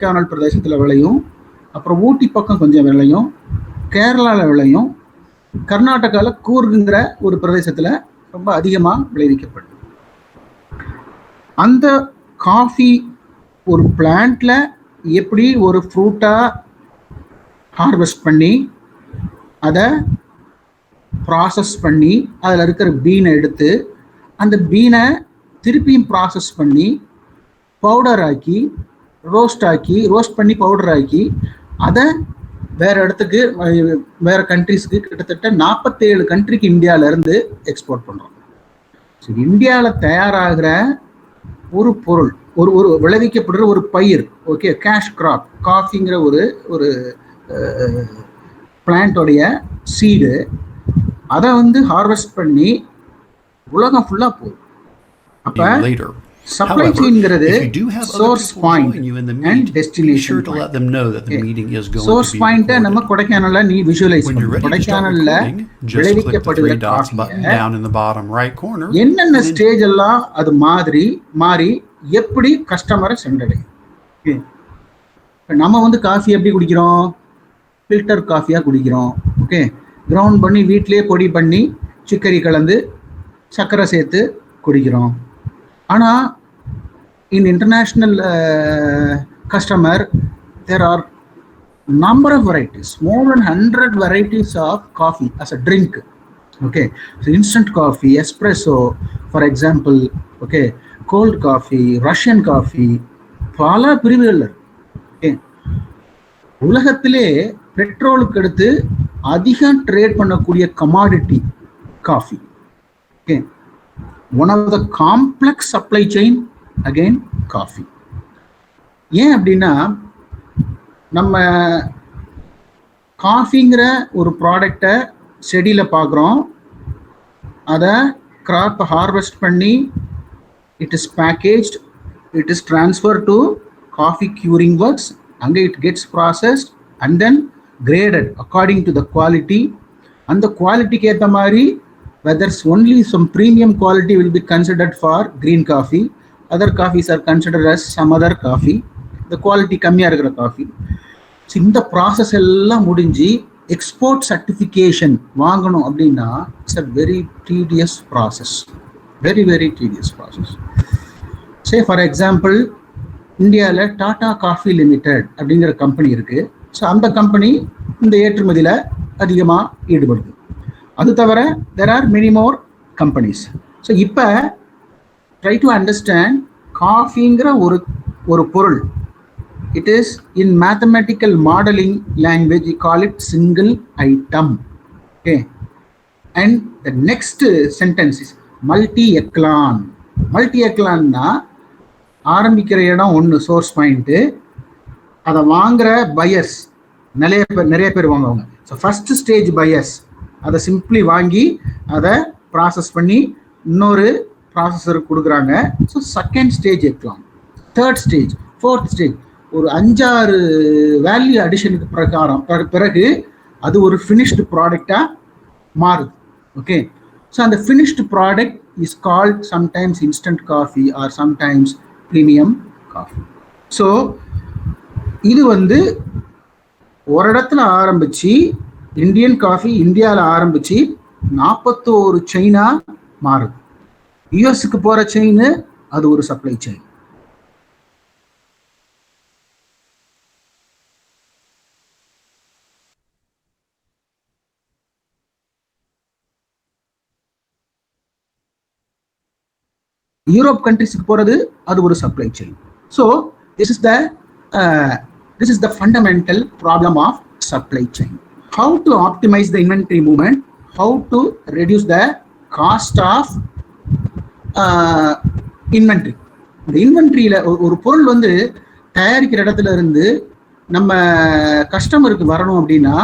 கொடைக்கானல் பிரதேசத்தில் விளையும், அப்புறம் ஊட்டி பக்கம் கொஞ்சம் விளையும், கேரளாவில் விளையும், கர்நாடகாவில் கூர்குங்கிற ஒரு பிரதேசத்தில் ரொம்ப அதிகமாக விளைவிக்கப்படுது. அந்த காஃபி ஒரு பிளான்ட்ல எப்படி ஒரு ஃப்ரூட்டா ஹார்வெஸ்ட் பண்ணி அதை ப்ராசஸ் பண்ணி அதில் இருக்கிற பீனை எடுத்து அந்த பீனை திருப்பியும் ப்ராசஸ் பண்ணி பவுடர் ஆக்கி ரோஸ்ட் பண்ணி பவுடர் ஆக்கி அதை வேற இடத்துக்கு வேற கண்ட்ரிஸ்க்கு கிட்டத்தட்ட 47 கண்ட்ரிக்கு இந்தியாவிலேருந்து எக்ஸ்போர்ட் பண்ணுறோம். ஸோ இந்தியாவில் தயாராகிற ஒரு பொருள், ஒரு விளைவிக்கப்படுற ஒரு பயிர், ஓகே, கேஷ் கிராப் காஃபிங்கிற ஒரு பிளான்டோடைய சீடு, அதை ஹார்வெஸ்ட் பண்ணி உலகம் ஃபுல்லாக போகுது. அப்போ சப்ளை செயின்ங்கிறது source point and destination point. Source பாயிண்ட்டை நம்ம கொடைக்கானல்ல நீ விஷுவலைஸ் பண்ணு. கொடைக்கானல்ல விளைவிக்கப்படுகிற காஃபியை என்னென்ன ஸ்டேஜ் எல்லாம் அது மாறி எப்படி கஸ்டமரை சென்றடையும். நம்ம காஃபி எப்படி குடிக்கிறோம்? ஃபில்டர் காஃபியாக குடிக்கிறோம். ஓகே, கிரவுண்ட் பண்ணி வீட்டிலேயே பொடி பண்ணி சிக்கரி கலந்து சர்க்கரை சேர்த்து குடிக்கிறோம். ஆனால் in international customer there are number of varieties, more than 100 varieties of coffee as a drink. Okay, so instant coffee, espresso for example, okay, cold coffee, Russian coffee, பல பிரிவுகள். ஓகே, உலகத்திலே பெட்ரோலுக்கு அடுத்து அதிகம் ட்ரேட் பண்ணக்கூடிய commodity coffee. Okay, one of the complex supply chain again coffee. ஏன் அப்படின்னா நம்ம காஃபிங்கிற ஒரு ப்ராடக்டை செடியில் பார்க்குறோம், அதை கிராப் ஹார்வெஸ்ட் பண்ணி it is packaged, it is transfer to coffee curing works, அங்கே it gets processed and then graded according to the quality. அந்த குவாலிட்டிக்கு ஏற்ற மாதிரி whether only some premium quality will be considered for green coffee, other coffees are considered as some other coffee, the quality கம்மியாக இருக்கிற coffee. So இந்த process எல்லாம் முடிஞ்சு export certification வாங்கணும் அப்படின்னா it's a very tedious process, very tedious process. Say for example இந்தியாவில் Tata coffee limited அப்படிங்கிற company இருக்குது. ஸோ அந்த கம்பெனி இந்த ஏற்றுமதியில் அதிகமாக ஈடுபடுது. அது தவிர there are many more companies. So இப்போ ட்ரை டு அண்டர்ஸ்டாண்ட் காஃபிங்கிற ஒரு பொருள். It is in mathematical modelling language we call it single item. Okay, and the next sentence is multi echelon. Multi எக்லான்னா ஆரம்பிக்கிற இடம் ஒன்று சோர்ஸ் பாயிண்ட்டு, அதை வாங்குற பையர்ஸ் நிறைய பேர் வாங்குவாங்க. ஸோ ஃபர்ஸ்ட் ஸ்டேஜ் பையர்ஸ் அதை சிம்பிளி வாங்கி அதை ப்ராசஸ் பண்ணி இன்னொரு ப்ராசஸருக்கு கொடுக்குறாங்க. So second stage echelon, third stage, fourth stage, ஒரு 5-6 வேல்யூ அடிஷனுக்கு பிறகு அது ஒரு ஃபினிஷ்டு ப்ராடக்டாக மாறுது. ஓகே, ஸோ அந்த finished product is called sometimes instant coffee or sometimes premium coffee. So இது ஒரு இடத்துல ஆரம்பிச்சு இந்தியன் காஃபி இந்தியாவில் ஆரம்பிச்சு 41 செயினா மாறுது. யுஎஸ்க்கு போற செயின் அது ஒரு சப்ளை செயின். யூரோப் கண்ட்ரிஸ்க்கு போறது அது ஒரு supply chain. So this is the fundamental problem of supply chain. How to optimize the inventory movement, how to reduce the cost of inventory. இந்த இன்வென்ட்ரியில் ஒரு பொருள் தயாரிக்கிற இடத்துல இருந்து நம்ம கஸ்டமருக்கு வரணும் அப்படின்னா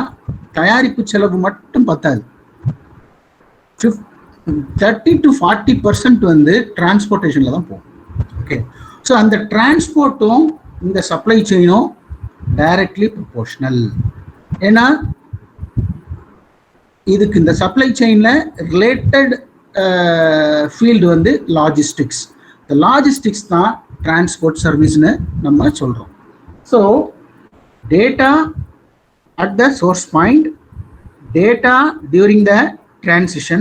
தயாரிப்பு செலவு மட்டும் பத்தாது. 30 to 40% டிரான்ஸ்போர்ட்டேஷன்ல தான் போகும். ஓகே, ஸோ அந்த டிரான்ஸ்போர்ட்டும் இந்த சப்ளை செயினும் டைரக்ட்லி ப்ரொபோர்ஷனல். ஏன்னா இதுக்கு இந்த சப்ளை செயின்ல ரிலேட்டட் ஃபீல்டு லாஜிஸ்டிக்ஸ். இந்த லாஜிஸ்டிக்ஸ் தான் டிரான்ஸ்போர்ட் சர்வீஸ்னு நம்ம சொல்றோம். So data at the source point, data during the transition,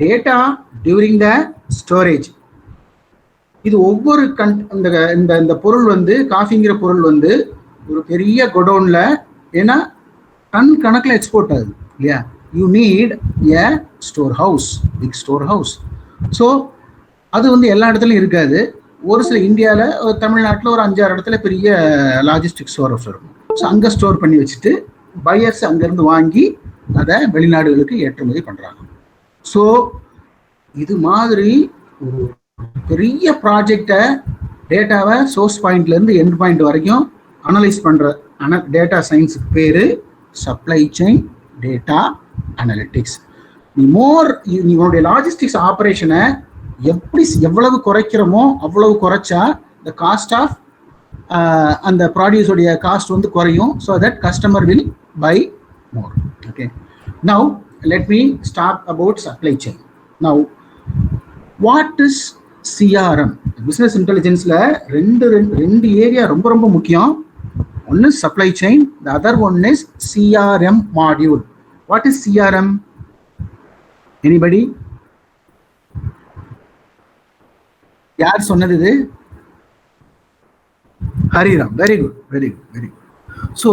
data during the storage. இது ஒவ்வொரு இந்த பொருள் வந்து காஃபிங்கிற பொருள் வந்து ஒரு பெரிய குடோன்ல, ஏன்னா டன் கணக்கில் எக்ஸ்போர்ட் ஆகுது இல்லையா. You need a storehouse, big storehouse. So அது வந்து எல்லா இடத்துலையும் இருக்காது. ஒரு சில இந்தியாவில், தமிழ்நாட்டில் ஒரு 5-6 இடத்துல பெரிய லாஜிஸ்டிக் ஸ்டோர் ஹவுஸ் இருக்கும். ஸோ அங்கே ஸ்டோர் பண்ணி வச்சுட்டு பையர்ஸ் அங்கேருந்து வாங்கி அதை வெளிநாடுகளுக்கு ஏற்றுமதி பண்ணுறாங்க. ஸோ இது மாதிரி ஒரு பெரிய ப்ராஜெக்டை, டேட்டாவை சோர்ஸ் பாயிண்ட்லேருந்து எண்ட் பாயிண்ட் வரைக்கும் அனலைஸ் பண்ணுற டேட்டா சயின்ஸுக்கு பேர் சப்ளை செயின் டேட்டா அனலிட்டிக்ஸ். உன்னுடைய லாஜிஸ்டிக்ஸ் ஆப்ரேஷனை எவ்வளவு குறைக்கிறோமோ அவ்வளவு குறைச்சா the cost of அந்த ப்ராடியூஸோடைய காஸ்ட் வந்து குறையும். So that customer will buy more. Okay, now let me start about supply chain. Now what is CRM? Business இன்டெலிஜென்ஸில் ரெண்டு ஏரியா ரொம்ப ரொம்ப முக்கியம். ஒன்று supply chain, the other one is CRM module. What is CRM? Anybody? யார் சொன்னது இது? Hariram. Very good, very good, very good. So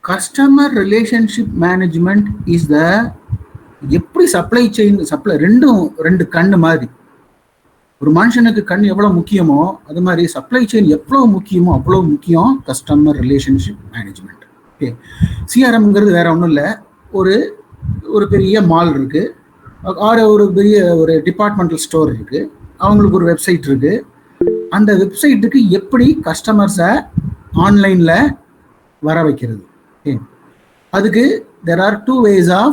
customer relationship management is the, எப்படி சப்ளை செயின் ரெண்டு கண்ணு மாதிரி. ஒரு மனுஷனுக்கு கண் எவ்வளவு முக்கியமோ அது மாதிரி சப்ளை செயின் எவ்வளவு முக்கியமோ அவ்வளவு முக்கியம் கஸ்டமர் ரிலேஷன்ஷிப் மேனேஜ்மெண்ட். ஓகே, சிஆர்எம்ங்கிறது வேற ஒன்றும் இல்லை. ஒரு பெரிய மால் இருக்கு, ஒரு பெரிய ஒரு டிபார்ட்மெண்டல் ஸ்டோர் இருக்கு, அவங்களுக்கு ஒரு வெப்சைட் இருக்கு. அந்த வெப்சைட்டுக்கு எப்படி கஸ்டமர்ஸை ஆன்லைனில் வர வைக்கிறது? அதுக்கு there are 2 ways of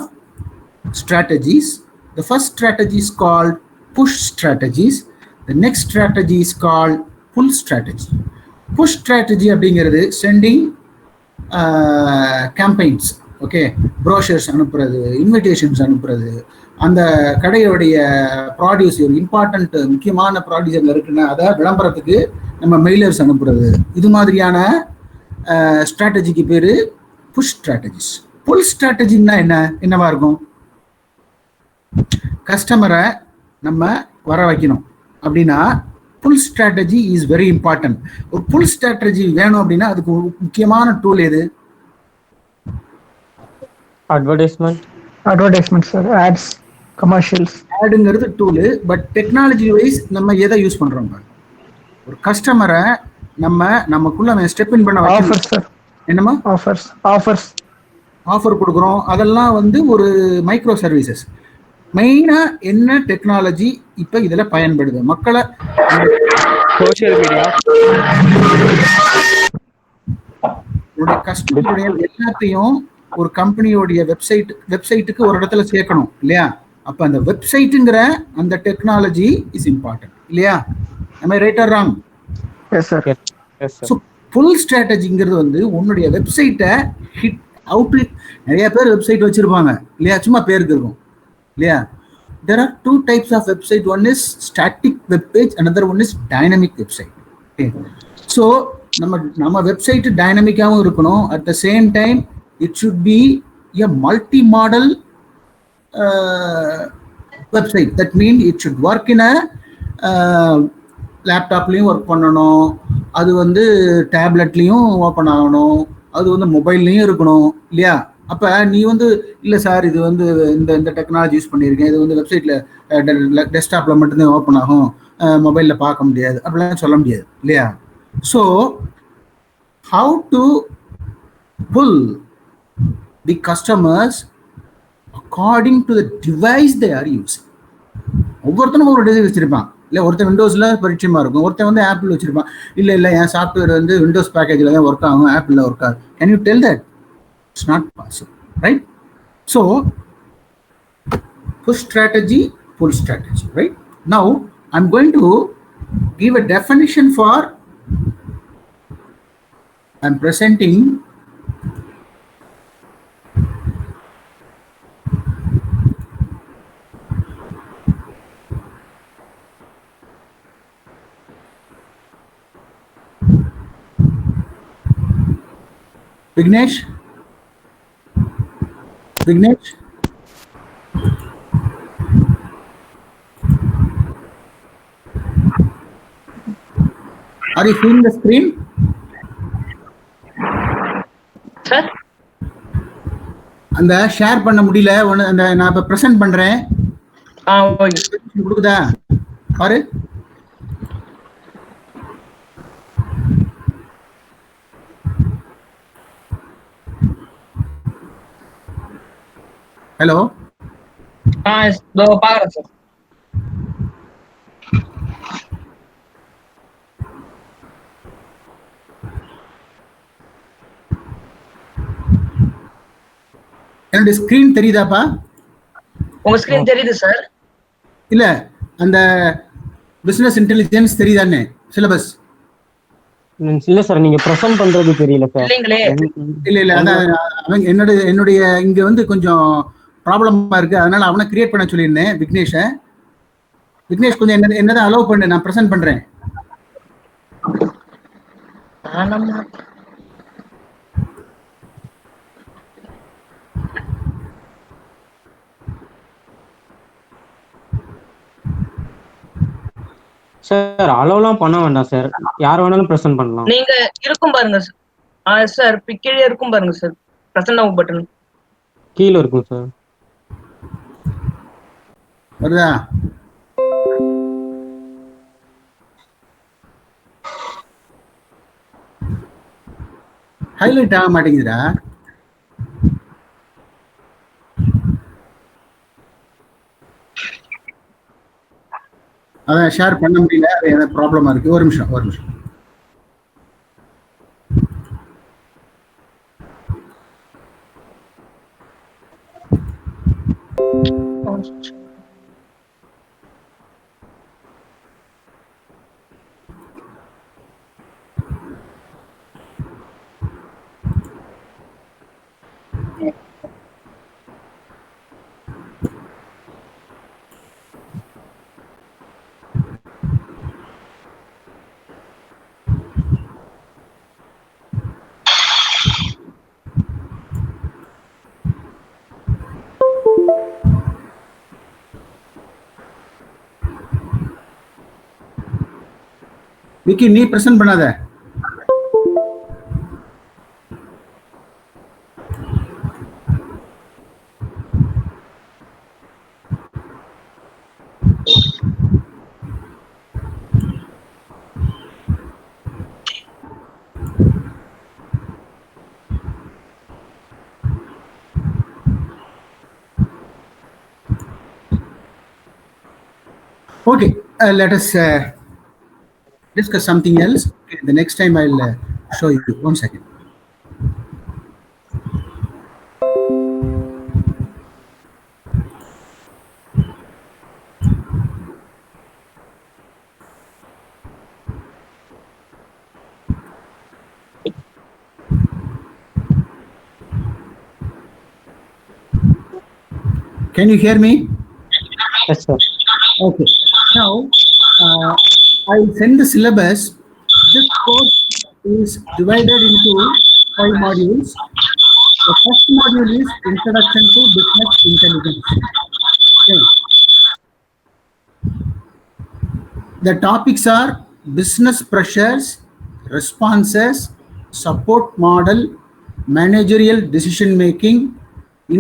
strategies. The first strategy is called push strategies. The next strategy is called pull strategy. Push strategy அப்படிங்கிறது sending campaigns, ஓகே, ப்ரோஷர்ஸ் அனுப்புறது, இன்விடேஷன்ஸ் அனுப்புறது, அந்த கடையோடைய ப்ராடியூஸ், ஒரு இம்பார்ட்டன்ட் முக்கியமான ப்ராடியூஸ் அங்கே இருக்குன்னா அதை விளம்பரத்துக்கு நம்ம மெயிலர்ஸ் அனுப்புறது. இது மாதிரியான ஸ்ட்ராட்டஜிக்கு பேர் புஷ் ஸ்ட்ராட்டஜிஸ். புல் ஸ்ட்ராட்டஜின்னா என்னவா இருக்கும்? கஸ்டமரை நம்ம வர வைக்கணும் அப்படின்னா pull strategy is very important. ஒரு புல் ஸ்ட்ராட்டஜி வேணும் அப்படின்னா அதுக்கு முக்கியமான டூல் எது? Advertisement sir, ads, commercials. ஆடுங்கிறது டூலு, பட் டெக்னாலஜி வைஸ் நம்ம எதை யூஸ் பண்றோம்? ஒரு கஸ்டமரை நமக்குள்ள ஸ்டெப் இன் பண்ண ஆஃபர் சார். என்னமா ஆஃபர் கொடுக்குறோம். அதெல்லாம் வந்து ஒரு மைக்ரோ சர்வீசஸ். மெயினா என்ன டெக்னாலஜி இப்ப இதுல பயன்படுது? மக்களை சோஷியல் மீடியா, கஸ்டமருடைய எல்லாத்தையும் ஒரு கம்பெனியோடைய வெப்சைட்டுக்கு ஒரு இடத்துல சேர்க்கணும் இல்லையா? அப்ப அந்த வெப்சைட்டுங்கிற அந்த டெக்னாலஜி இஸ் இம்பார்ட்டன்ட் இல்லையா? am I right or wrong? Yes sir. So full ஸ்ட்ராட்டஜிங்கிறது வந்து உன்னுடைய வெப்சைட்டை ஹிட் அவுட். நிறைய பேர் வெப்சைட் வச்சிருப்பாங்க இல்லையா, சும்மா பேருக்கு இருக்கும் இல்லையா. there are 2 types of website. One is static web page, another one is dynamic website. Okay, so நம்ம வெப்சைட் டைனமிக்காவும் இருக்கணும். at the same time it should be a multi-model website. That means it should work in a லேப்டாப்லேயும் work பண்ணணும், அது வந்து டேப்லெட்லேயும் open ஆகணும், அது வந்து மொபைல்லையும் இருக்கணும் இல்லையா? அப்போ நீ வந்து இல்லை சார் இது வந்து இந்த டெக்னாலஜி யூஸ் பண்ணியிருக்கேன், இது வந்து வெப்சைட்டில் டெஸ்க்டாப்பில் மட்டும்தான் ஓப்பன் ஆகும், மொபைலில் பார்க்க முடியாது அப்படிலாம் சொல்ல முடியாது இல்லையா? So how to pull the customers according to the device they are using. ஒவ்வொருத்தனும் ஒரு டிவைஸ் வச்சிருப்பான் இல்லை, ஒருத்தன் விண்டோஸில் பரிச்சயமாக இருக்கும், ஒருத்தன் வந்து ஆப்பிள் வச்சிருப்பான். இல்லை என் சாஃப்ட்வேர் வந்து விண்டோஸ் பேக்கேஜில் தான் ஒர்க் ஆகும், ஆப்பிளில் ஒர்க் ஆகும். Can you tell that? It's not possible, right? So push strategy, pull strategy, right? Now I am going to give a definition for, I'm presenting Vignesh? Vignesh? Are you seeing the screen? Sir? அந்த share பண்ண முடியல அந்த நான் இப்ப present பண்றேன் Okay. கொடுக்குதா பாரு hello பாக்குறேன் sir. என்னுடைய ஸ்கிரீன் தெரியுதாப்பா? உங்க ஸ்கிரீன் தெரியுது சார். இல்ல அந்த பிசினஸ் இன்டெலிஜென்ஸ் தெரியுதானே சிலபஸ்? இல்ல சார், நீங்க பிரசன்ட் பண்றது தெரியல சார். இல்லைங்களே. இல்ல அதான் என்னுடைய இங்க வந்து கொஞ்சம் ப்ராப்ளமா இருக்கு, அதனால அவனை கிரியேட் பண்ண சொல்லியிருந்தேன் விக்னேஷை. விக்னேஷ் கொஞ்சம் என்னதான் அலோவ் பண்ணு, நான் பிரசன்ட் பண்றேன். சார் அலோலாம் பண்ண வேண்டாம் சார், யார் வேணாலும் பிரசன்ட் பண்ணலாம். நீங்க இருக்கும் பாருங்க சார். கீழே இருக்கும் பாருங்க சார், பிரசன்ட் நவ் பட்டன் கீழே இருக்கும் சார். வருதா? ஹைலைட் ஆக மாட்டேங்குதுடா. அதான் ஷேர் பண்ண முடியல, அது ஏதாவது ப்ராப்ளமா இருக்கு. ஒரு நிமிஷம். விக்கி, நீ பிரசன்ட் பண்ணாத. Okay, let us discuss something else. Okay, the next time I'll show you. 1 second. Can you hear me? Yes sir. Okay. Now, I'll send the syllabus. This course is divided into 5 modules. The first module is Introduction to Business Intelligence. Okay. The topics are business pressures, responses, support model, managerial decision making,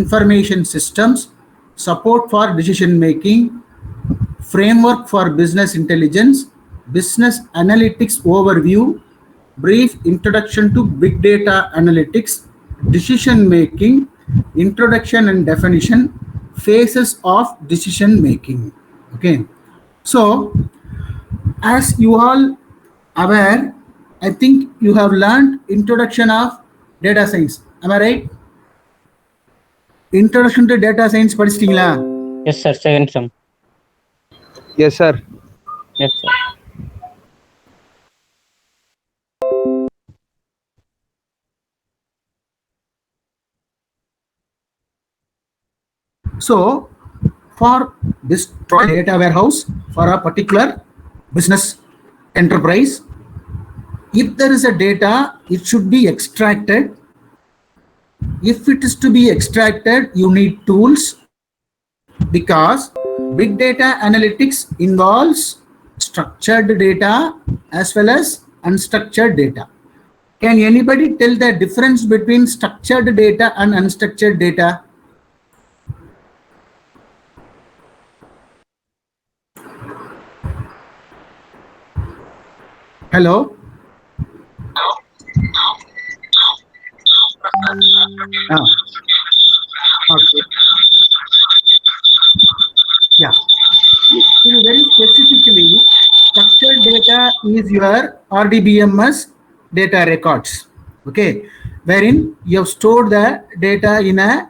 information systems, support for decision making, framework for business intelligence, business analytics overview, brief introduction to big data analytics, decision making, introduction and definition, phases of decision making. Okay, so as you all aware, I think you have learned introduction of data science. Am I right? Introduction to data science படிச்சிட்டீங்களா? Yes sir, second sum. Yes, sir. Yes sir. So, for this data warehouse, for a particular business enterprise, if there is a data, it should be extracted If it is to be extracted, you need tools, because big data analytics involves structured data as well as unstructured data. Can anybody tell the difference between structured data and unstructured data? Hello? Ah. Okay. Yeah. So very specifically, structured data is your RDBMS data records. Okay, wherein you have stored the data in a